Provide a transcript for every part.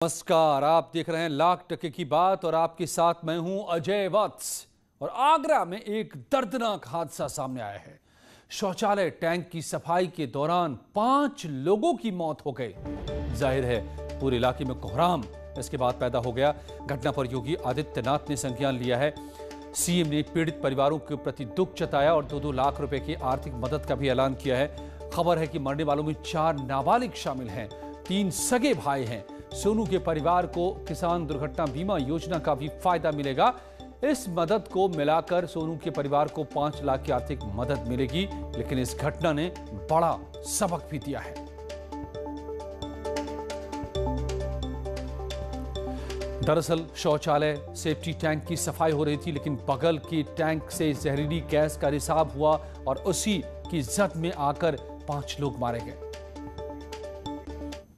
नमस्कार, आप देख रहे हैं लाख टके की बात और आपके साथ मैं हूं अजय वत्स। और आगरा में एक दर्दनाक हादसा सामने आया है। शौचालय टैंक की सफाई के दौरान 5 लोगों की मौत हो गई। जाहिर है पूरे इलाके में कोहराम इसके बाद पैदा हो गया। घटना पर योगी आदित्यनाथ ने संज्ञान लिया है। सीएम ने पीड़ित परिवारों के प्रति दुख जताया और 2-2 लाख रुपए की आर्थिक मदद का भी ऐलान किया है। खबर है कि मरने वालों में 4 नाबालिग शामिल हैं, 3 सगे भाई हैं। सोनू के परिवार को किसान दुर्घटना बीमा योजना का भी फायदा मिलेगा। इस मदद को मिलाकर सोनू के परिवार को 5 लाख की आर्थिक मदद मिलेगी। लेकिन इस घटना ने बड़ा सबक भी दिया है। दरअसल शौचालय सेफ्टी टैंक की सफाई हो रही थी, लेकिन बगल के टैंक से जहरीली गैस का रिसाव हुआ और उसी की जद में आकर 5 लोग मारे गए।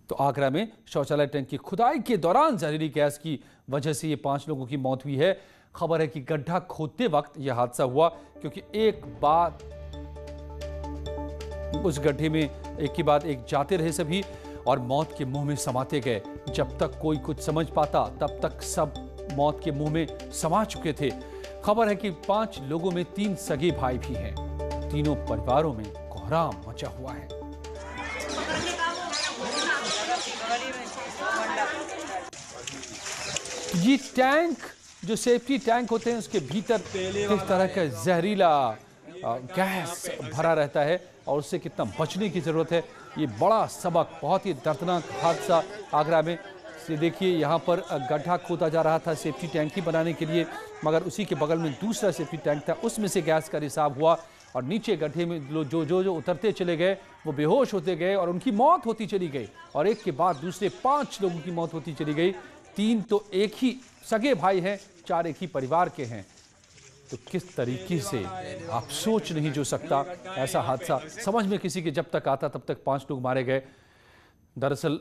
तो आगरा में शौचालय टैंक की खुदाई के दौरान जहरीली गैस की वजह से ये 5 लोगों की मौत हुई है। खबर है कि गड्ढा खोदते वक्त यह हादसा हुआ, क्योंकि एक बार उस गड्ढे में एक के बाद एक जाते रहे सभी और मौत के मुंह में समाते गए। जब तक कोई कुछ समझ पाता तब तक सब मौत के मुंह में समा चुके थे। खबर है कि 5 लोगों में 3 सगे भाई भी हैं। तीनों परिवारों में कोहराम मचा हुआ है। ये टैंक जो सेफ्टी टैंक होते हैं उसके भीतर किस तरह का जहरीला गैस भरा रहता है और उससे कितना बचने की जरूरत है, ये बड़ा सबक। बहुत ही दर्दनाक हादसा आगरा में से देखिए। यहाँ पर गड्ढा खोदा जा रहा था सेफ्टी टैंक ही बनाने के लिए, मगर उसी के बगल में दूसरा सेफ्टी टैंक था, उसमें से गैस का रिसाव हुआ और नीचे गड्ढे में जो उतरते चले गए वो बेहोश होते गए और उनकी मौत होती चली गई। और एक के बाद दूसरे 5 लोगों की मौत होती चली गई। 3 तो एक ही सगे भाई हैं, 4 एक ही परिवार के हैं। तो किस तरीके से आप सोच नहीं जो सकता ऐसा हादसा समझ में किसी के जब तक आता तब तक 5 लोग मारे गए। दरअसल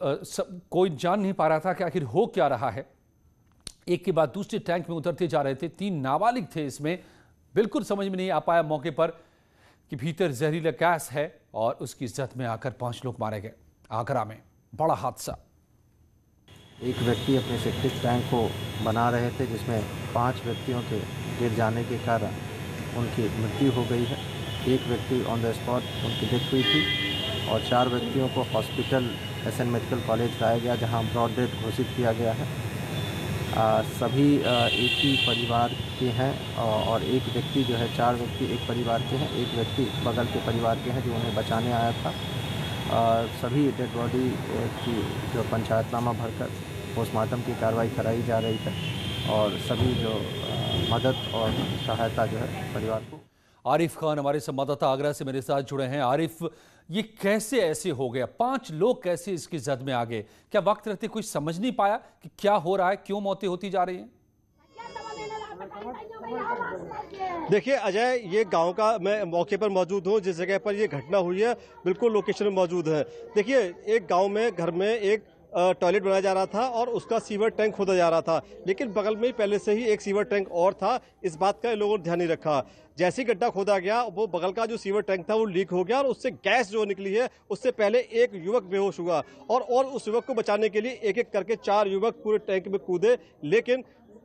कोई जान नहीं पा रहा था कि आखिर हो क्या रहा है। एक के बाद दूसरे टैंक में उतरते जा रहे थे, 3 नाबालिग थे इसमें। बिल्कुल समझ में नहीं आ पाया मौके पर कि भीतर जहरीला गैस है और उसकी जद में आकर 5 लोग मारे गए। आगरा में बड़ा हादसा। एक व्यक्ति अपने सेप्टिक टैंक को बना रहे थे, जिसमें 5 व्यक्तियों के गिर जाने के कारण उनकी मृत्यु हो गई है। एक व्यक्ति ऑन द स्पॉट उनकी डेथ हुई थी और 4 व्यक्तियों को हॉस्पिटल एसएन मेडिकल कॉलेज लाया गया, जहां ब्रॉड डेथ घोषित किया गया है। सभी एक ही परिवार के हैं और एक व्यक्ति जो है 4 व्यक्ति एक परिवार के हैं, एक व्यक्ति बगल के परिवार के हैं जो उन्हें बचाने आया था। सभी डेड बॉडी की जो पंचायतनामा भरकर पोस्टमार्टम की कार्रवाई कराई जा रही है और सभी जो मदद और सहायता जो है परिवार को। आरिफ खान हमारे संवाददाता आगरा से मेरे साथ जुड़े हैं। आरिफ, ये कैसे ऐसे हो गया? 5 लोग कैसे इसकी जद में आ गए? क्या वक्त रहते कोई समझ नहीं पाया कि क्या हो रहा है, क्यों मौतें होती जा रही हैं? देखिए अजय, ये गांव का मैं मौके पर मौजूद हूं, जिस जगह पर ये घटना हुई है बिल्कुल लोकेशन में मौजूद है। देखिए एक गांव में घर में एक टॉयलेट बनाया जा रहा था और उसका सीवर टैंक खोदा जा रहा था, लेकिन बगल में पहले से ही एक सीवर टैंक और था। इस बात का लोगों ने ध्यान नहीं रखा। जैसे ही गड्ढा खोदा गया, वो बगल का जो सीवर टैंक था वो लीक हो गया और उससे गैस जो निकली है, उससे पहले एक युवक बेहोश हुआ और उस युवक को बचाने के लिए एक एक करके 4 युवक पूरे टैंक में कूदे, लेकिन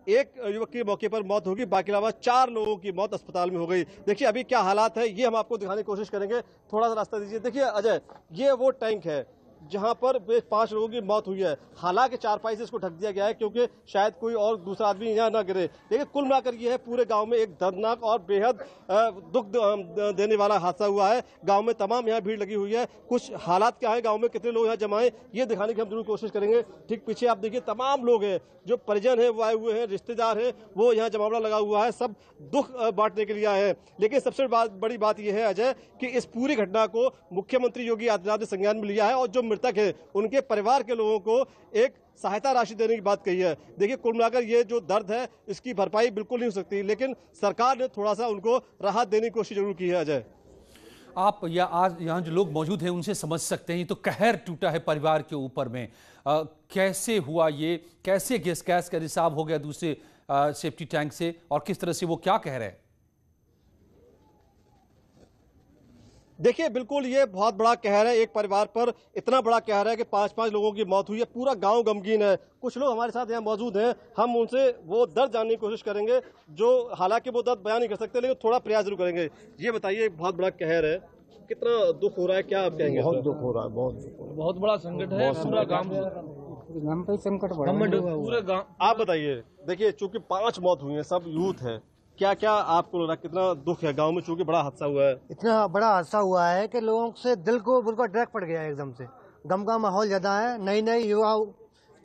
एक युवक की मौके पर मौत होगी, बाकी अलावा 4 लोगों की मौत अस्पताल में हो गई। देखिए अभी क्या हालात है ये हम आपको दिखाने की कोशिश करेंगे। थोड़ा सा रास्ता दीजिए। देखिए अजय, ये वो टैंक है जहां पर 5 लोगों की मौत हुई है। हालांकि चारपाई से इसको ढक दिया गया है क्योंकि शायद कोई और दूसरा आदमी यहाँ ना गिरे, लेकिन कुल मिलाकर ये है पूरे गांव में एक दर्दनाक और बेहद दुख देने वाला हादसा हुआ है। गांव में तमाम यहाँ भीड़ लगी हुई है। कुछ हालात क्या है, गांव में कितने लोग यहाँ जमा हैं, ये दिखाने की हम जरूर कोशिश करेंगे। ठीक पीछे आप देखिए तमाम लोग हैं, जो परिजन है वो आए हुए हैं, रिश्तेदार हैं, वो यहाँ जमावड़ा लगा हुआ है, सब दुख बांटने के लिए आए हैं। लेकिन सबसे बड़ी बात यह है अजय कि इस पूरी घटना को मुख्यमंत्री योगी आदित्यनाथ ने संज्ञान में लिया है और जो मृतक है उनके परिवार के लोगों को एक सहायता राशि देने की बात कही है। देखिए कुल मिलाकर ये जो दर्द है इसकी भरपाई बिल्कुल नहीं हो सकती, लेकिन सरकार ने थोड़ा सा उनको राहत देने की कोशिश जरूर की है। अजय, आप या आज यहाँ जो लोग मौजूद हैं उनसे समझ सकते हैं, तो कहर टूटा है परिवार के ऊपर में। कैसे हुआ ये, कैसे गैस का रिसाव हो गया दूसरे सेफ्टी टैंक से और किस तरह से वो क्या कह रहे हैं? देखिए बिल्कुल ये बहुत बड़ा कहर है, एक परिवार पर इतना बड़ा कहर है कि 5-5 लोगों की मौत हुई है, पूरा गांव गमगीन है। कुछ लोग हमारे साथ यहाँ मौजूद हैं, हम उनसे वो दर्द जानने की कोशिश करेंगे, जो हालांकि वो दर्द बयान नहीं कर सकते लेकिन थोड़ा प्रयास जरूर करेंगे। ये बताइए, बहुत बड़ा कहर है, कितना दुख हो रहा है, क्या आप कहेंगे? बहुत दुख हो रहा है, बहुत बड़ा संकट है, पूरा गांव पे संकट पूरे गांव। आप बताइए, देखिए चूंकि 5 मौत हुई है, सब यूथ है, क्या क्या आपको लग रहा है, कितना दुख है गांव में, चूंकि बड़ा हादसा हुआ है? इतना बड़ा हादसा हुआ है कि लोगों से दिल को बिल्कुल डायरेक्ट पड़ गया है, एकदम से गम का माहौल ज्यादा है। नई नई युवा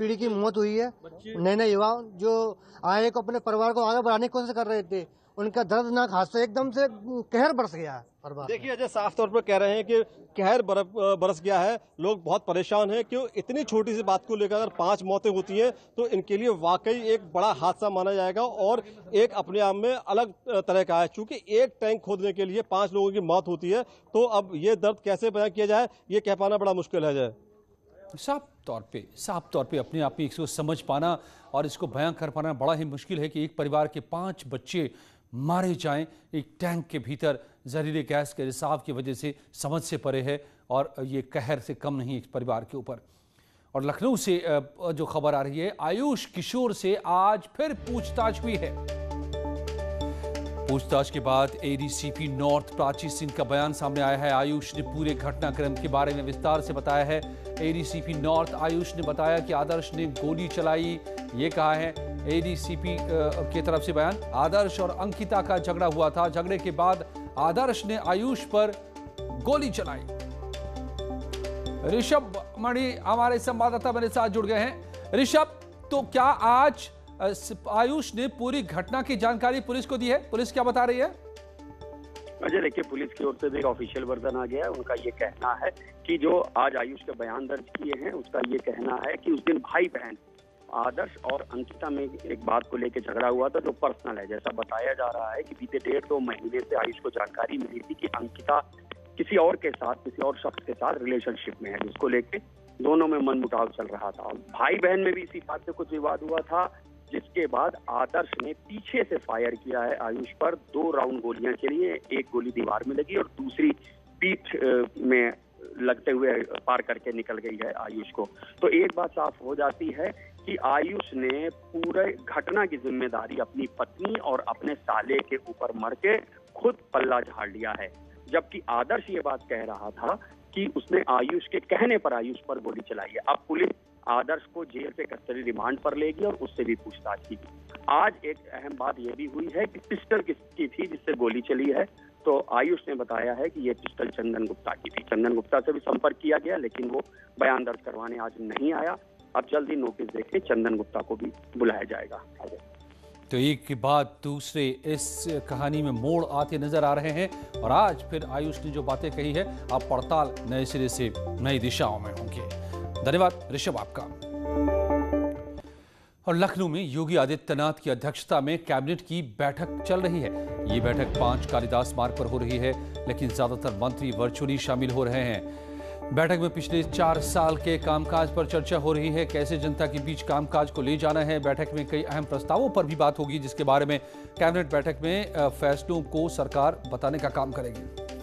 पीढ़ी की मौत हुई है, नए नए युवा जो आए को अपने परिवार को आगे बढ़ाने की कोशिश कर रहे थे, उनका दर्दनाक हादसा एकदम से कहर बरस गया है परिवार। देखिए अजय, साफ तौर पर कह रहे हैं कि कहर बरस गया है, लोग बहुत परेशान हैं। क्यों इतनी छोटी सी बात को लेकर अगर 5 मौतें होती हैं तो इनके लिए वाकई एक बड़ा हादसा माना जाएगा और एक अपने आप में अलग तरह का है। चूंकि एक टैंक खोदने के लिए 5 लोगों की मौत होती है, तो अब ये दर्द कैसे बयां किया जाए, ये कह पाना बड़ा मुश्किल है। अजय, साफ तौर पे अपने आप में इसको समझ पाना और इसको बयां कर पाना बड़ा ही मुश्किल है कि एक परिवार के 5 बच्चे मारे जाएं एक टैंक के भीतर जहरीले गैस के रिसाव की वजह से, समझ से परे है और ये कहर से कम नहीं इस परिवार के ऊपर। और लखनऊ से जो खबर आ रही है, आयुष किशोर से आज फिर पूछताछ हुई है। पूछताछ के बाद एडीसीपी नॉर्थ प्राची सिंह का बयान सामने आया है। आयुष ने पूरे घटनाक्रम के बारे में विस्तार से बताया है। एडीसीपी नॉर्थ आयुष ने बताया कि आदर्श ने गोली चलाई, ये कहा है एडीसीपी की तरफ से बयान। आदर्श और अंकिता का झगड़ा हुआ था, झगड़े के बाद आदर्श ने आयुष पर गोली चलाई। ऋषभ मणि हमारे संवाददाता मेरे साथ जुड़ गए हैं। ऋषभ, तो क्या आज आयुष ने पूरी घटना की जानकारी पुलिस को दी है? पुलिस क्या बता रही है? अजय, देखिए पुलिस की ओर से एक ऑफिशियल वर्जन आ गया है। उनका ये कहना है कि जो आज आयुष के बयान दर्ज किए हैं, उसका ये कहना है कि उस दिन भाई बहन आदर्श और अंकिता में एक बात को लेकर झगड़ा हुआ था जो पर्सनल है। जैसा बताया जा रहा है कि बीते 1.5-2 महीने से आयुष को जानकारी मिली थी कि अंकिता किसी और के साथ, किसी और शख्स के साथ रिलेशनशिप में है, जिसको लेके दोनों में मनमुटाव चल रहा था। भाई बहन में भी इसी बात से कुछ विवाद हुआ था, जिसके बाद आदर्श ने पीछे से फायर किया है आयुष पर। 2 राउंड गोलियां चली हैं, एक गोली दीवार में लगी और दूसरी पीठ में लगते हुए पार करके निकल गई है आयुष को। तो एक बात साफ हो जाती है कि आयुष ने पूरे घटना की जिम्मेदारी अपनी पत्नी और अपने साले के ऊपर मर के खुद पल्ला झाड़ लिया है, जबकि आदर्श ये बात कह रहा था कि उसने आयुष के कहने पर आयुष पर गोली चलाई है। अब पुलिस आदर्श को जेल से कस्टडी रिमांड पर लेगी और उससे भी पूछताछ की। आज एक अहम बात यह भी हुई है कि पिस्टल किसकी थी जिससे गोली चली है, तो आयुष ने बताया है कि यह पिस्टल चंदन गुप्ता की थी। चंदन गुप्ता से भी संपर्क किया गया, लेकिन वो बयान दर्ज करवाने आज नहीं आया। अब जल्द ही नोटिस देके चंदन गुप्ता को भी बुलाया जाएगा। तो एक के बाद दूसरे इस कहानी में मोड़ आते नजर आ रहे हैं और आज फिर आयुष ने जो बातें कही है, अब पड़ताल नए सिरे से नई दिशाओं में होंगे। धन्यवाद ऋषभ आपका। और लखनऊ में योगी आदित्यनाथ की अध्यक्षता में कैबिनेट की बैठक चल रही है। ये बैठक 5 कालिदास मार्ग पर हो रही है, लेकिन ज्यादातर मंत्री वर्चुअली शामिल हो रहे हैं। बैठक में पिछले 4 साल के कामकाज पर चर्चा हो रही है, कैसे जनता के बीच कामकाज को ले जाना है। बैठक में कई अहम प्रस्तावों पर भी बात होगी, जिसके बारे में कैबिनेट बैठक में फैसलों को सरकार बताने का काम करेगी।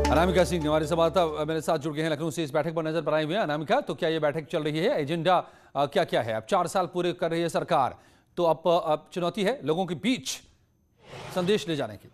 अनामिका सिंह हमारे संवाददाता मेरे साथ जुड़ गए हैं लखनऊ से, इस बैठक पर नजर बनाए हुए हैं। अनामिका, तो क्या ये बैठक चल रही है? एजेंडा क्या क्या है? अब 4 साल पूरे कर रही है सरकार, तो अब चुनौती है लोगों के बीच संदेश ले जाने की।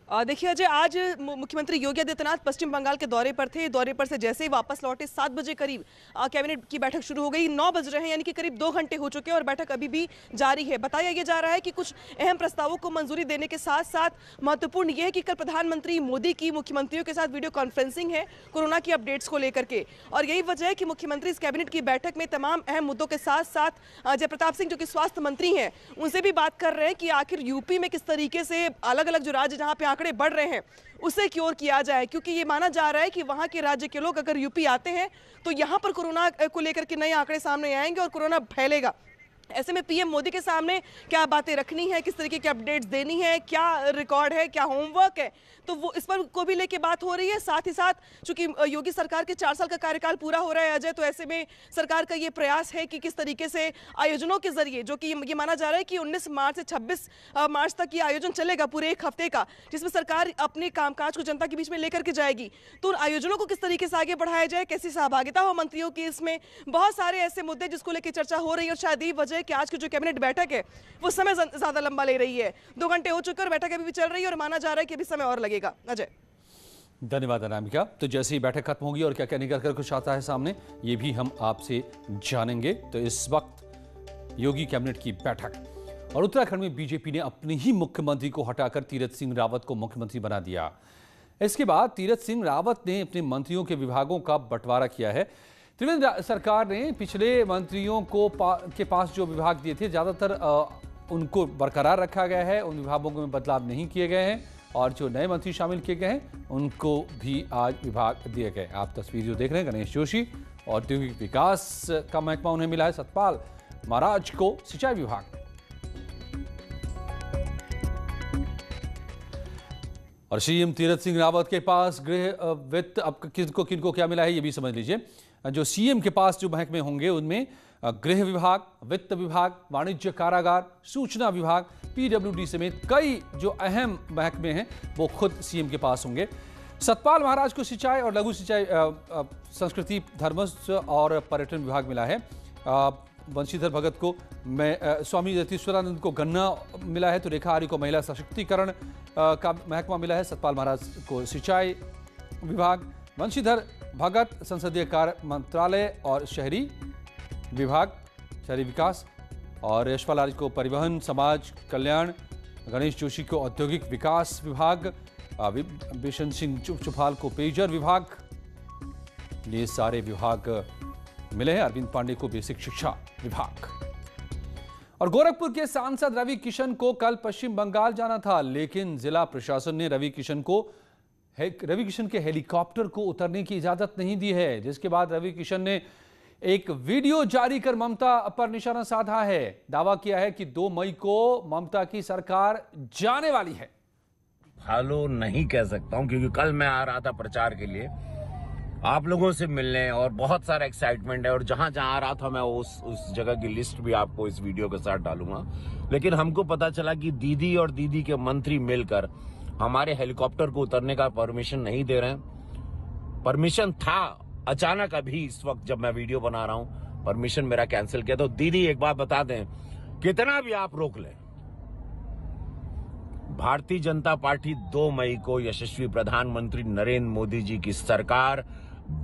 देखिए अजय, आज मुख्यमंत्री योगी आदित्यनाथ पश्चिम बंगाल के दौरे पर थे। दौरे पर से जैसे ही वापस लौटे 7 बजे करीब कैबिनेट की बैठक शुरू हो गई। 9 बज रहे हैं, यानी कि करीब 2 घंटे हो चुके हैं और बैठक अभी भी जारी है। बताया ये जा रहा है कि कुछ अहम प्रस्तावों को मंजूरी देने के साथ साथ महत्वपूर्ण ये है कि कल प्रधानमंत्री मोदी की मुख्यमंत्रियों के साथ वीडियो कॉन्फ्रेंसिंग है कोरोना की अपडेट्स को लेकर के, और यही वजह है कि मुख्यमंत्री इस कैबिनेट की बैठक में तमाम अहम मुद्दों के साथ साथ जयप्रताप सिंह जो कि स्वास्थ्य मंत्री हैं, उनसे भी बात कर रहे हैं कि आखिर यूपी में किस तरीके से अलग अलग जो राज्य जहां पे आंकड़े बढ़ रहे हैं उसे क्योर किया जाए, क्योंकि ये माना जा रहा है कि वहां के राज्य के लोग अगर यूपी आते हैं तो यहां पर कोरोना को लेकर के नए आंकड़े सामने आएंगे और कोरोना फैलेगा। ऐसे में पीएम मोदी के सामने क्या बातें रखनी है, किस तरीके की अपडेट्स देनी है, क्या रिकॉर्ड है, क्या होमवर्क है, तो वो इस पर को भी लेके बात हो रही है। साथ ही साथ चूंकि योगी सरकार के 4 साल का कार्यकाल पूरा हो रहा है अजय, तो ऐसे में सरकार का ये प्रयास है कि किस तरीके से आयोजनों के जरिए, जो कि ये माना जा रहा है कि 19 मार्च से 26 मार्च तक ये आयोजन चलेगा पूरे एक हफ्ते का, जिसमें सरकार अपने कामकाज को जनता के बीच में लेकर के जाएगी, तो उन आयोजनों को किस तरीके से आगे बढ़ाया जाए, कैसी सहभागिता हो मंत्रियों की, इसमें बहुत सारे ऐसे मुद्दे जिसको लेकर चर्चा हो रही है। और शायद ये वजह कि आज की जो कैबिनेट बैठक है वो समय ज्यादा लंबा ले रही है। 2 घंटे हो चुके और बैठक अभी भी चल रही है और माना जा रहा है कि अभी समय और लगेगा। अजय, धन्यवाद अनामिका। तो जैसे ही बैठक खत्म होगी और क्या क्या निकल कर कुछ आता है सामने, ये भी हम आपसे जानेंगे। तो इस वक्त योगी कैबिनेट की बैठक और उत्तराखंड में बीजेपी ने अपने ही मुख्यमंत्री को हटाकर तीरथ सिंह रावत को मुख्यमंत्री बना दिया। इसके बाद तीरथ सिंह रावत ने अपने मंत्रियों के विभागों का बंटवारा किया है। त्रिवेंद्र सरकार ने पिछले मंत्रियों को के पास जो विभाग दिए थे ज्यादातर उनको बरकरार रखा गया है, उन विभागों में बदलाव नहीं किए गए हैं और जो नए मंत्री शामिल किए गए हैं उनको भी आज विभाग दिए गए। आप तस्वीर जो देख रहे हैं, गणेश जोशी औद्योगिक विकास का महकमा उन्हें मिला है, सतपाल महाराज को सिंचाई विभाग और सीएम तीरथ सिंह रावत के पास गृह वित्त। अब किनको क्या मिला है ये भी समझ लीजिए। जो सीएम के पास जो महकमे होंगे उनमें गृह विभाग, वित्त विभाग, वाणिज्य कारागार, सूचना विभाग, पीडब्ल्यूडी समेत कई जो अहम महकमे हैं वो खुद सीएम के पास होंगे। सतपाल महाराज को सिंचाई और लघु सिंचाई, संस्कृति, धर्मस्व और पर्यटन विभाग मिला है। बंशीधर भगत को स्वामी जतीश्वरानंद को गन्ना मिला है, तो रेखा आर्य को महिला सशक्तिकरण का महकमा मिला है। सतपाल महाराज को सिंचाई विभाग, बंशीधर भगत संसदीय कार्य मंत्रालय और शहरी विभाग, शहरी विकास, और यशपाल आर्य को परिवहन समाज कल्याण, गणेश जोशी को औद्योगिक विकास विभाग, बिशन सिंह चुफाल को पेयजल विभाग, ये सारे विभाग मिले हैं। अरविंद पांडे को बेसिक शिक्षा विभाग। और गोरखपुर के सांसद रवि किशन को कल पश्चिम बंगाल जाना था, लेकिन जिला प्रशासन ने रवि किशन के हेलीकॉप्टर को उतरने की इजाजत नहीं दी है, जिसके बाद रवि किशन ने एक वीडियो जारी कर ममता पर निशाना साधा है। दावा किया है कि 2 मई को ममता की सरकार जाने वाली है। फॉलो नहीं कह सकता हूं क्योंकि कल मैं आ रहा था प्रचार के लिए आप लोगों से मिलने और बहुत सारा एक्साइटमेंट है और जहां जहां आ रहा था मैं उस जगह की लिस्ट भी आपको इस वीडियो के साथ डालूंगा। लेकिन हमको पता चला कि दीदी और दीदी के मंत्री मिलकर हमारे हेलीकॉप्टर को उतरने का परमिशन नहीं दे रहे हैं। परमिशन था, अचानक अभी इस वक्त जब मैं वीडियो बना रहा हूं परमिशन मेरा कैंसिल किया। तो दीदी एक बात बता दें, कितना भी आप रोक लें, भारतीय जनता पार्टी 2 मई को यशस्वी प्रधानमंत्री नरेंद्र मोदी जी की सरकार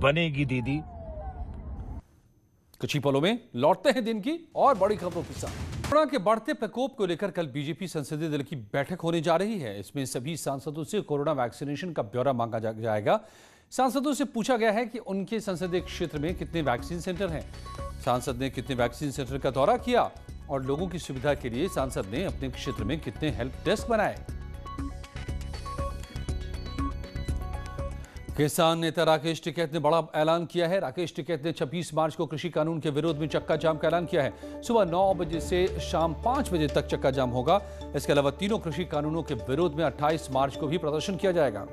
बनेगी। दीदी, कुछ ही पलों में लौटते हैं दिन की और बड़ी खबरों के साथ। कोरोना के बढ़ते प्रकोप को लेकर कल बीजेपी संसदीय दल की बैठक होने जा रही है। इसमें सभी सांसदों से कोरोना वैक्सीनेशन का ब्यौरा मांगा जाएगा। सांसदों से पूछा गया है कि उनके संसदीय क्षेत्र में कितने वैक्सीन सेंटर हैं, सांसद ने कितने वैक्सीन सेंटर का दौरा किया और लोगों की सुविधा के लिए सांसद ने अपने क्षेत्र में कितने हेल्प डेस्क बनाए। किसान नेता राकेश टिकैत ने बड़ा ऐलान किया है। राकेश टिकैत ने 26 मार्च को कृषि कानून के विरोध में चक्का जाम का ऐलान किया है। सुबह 9 बजे से शाम 5 बजे तक चक्का जाम होगा। इसके अलावा तीनों कृषि कानूनों के विरोध में 28 मार्च को भी प्रदर्शन किया जाएगा।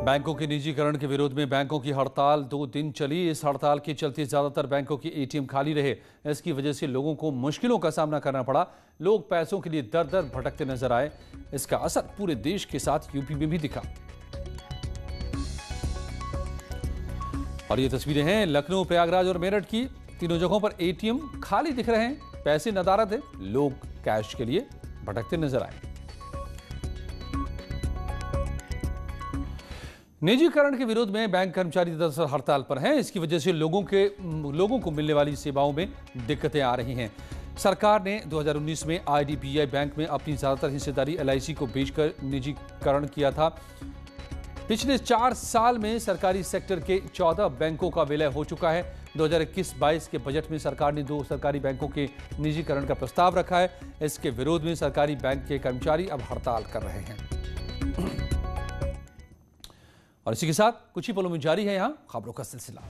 बैंकों के निजीकरण के विरोध में बैंकों की हड़ताल 2 दिन चली। इस हड़ताल के चलते ज्यादातर बैंकों के एटीएम खाली रहे। इसकी वजह से लोगों को मुश्किलों का सामना करना पड़ा। लोग पैसों के लिए दर दर भटकते नजर आए। इसका असर पूरे देश के साथ यूपी में भी दिखा। और ये तस्वीरें हैं लखनऊ, प्रयागराज और मेरठ की। तीनों जगहों पर एटीएम खाली दिख रहे हैं। पैसे नदारद है, लोग कैश के लिए भटकते नजर आए। निजीकरण के विरोध में बैंक कर्मचारी दरअसल हड़ताल पर हैं। इसकी वजह से लोगों को मिलने वाली सेवाओं में दिक्कतें आ रही हैं। सरकार ने 2019 में आईडीबीआई बैंक में अपनी ज्यादातर हिस्सेदारी एलआईसी को बेचकर निजीकरण किया था। पिछले 4 साल में सरकारी सेक्टर के 14 बैंकों का विलय हो चुका है। 2021-22 के बजट में सरकार ने 2 सरकारी बैंकों के निजीकरण का प्रस्ताव रखा है। इसके विरोध में सरकारी बैंक के कर्मचारी अब हड़ताल कर रहे हैं। और इसी के साथ कुछ ही पलों में जारी है यहां खबरों का सिलसिला।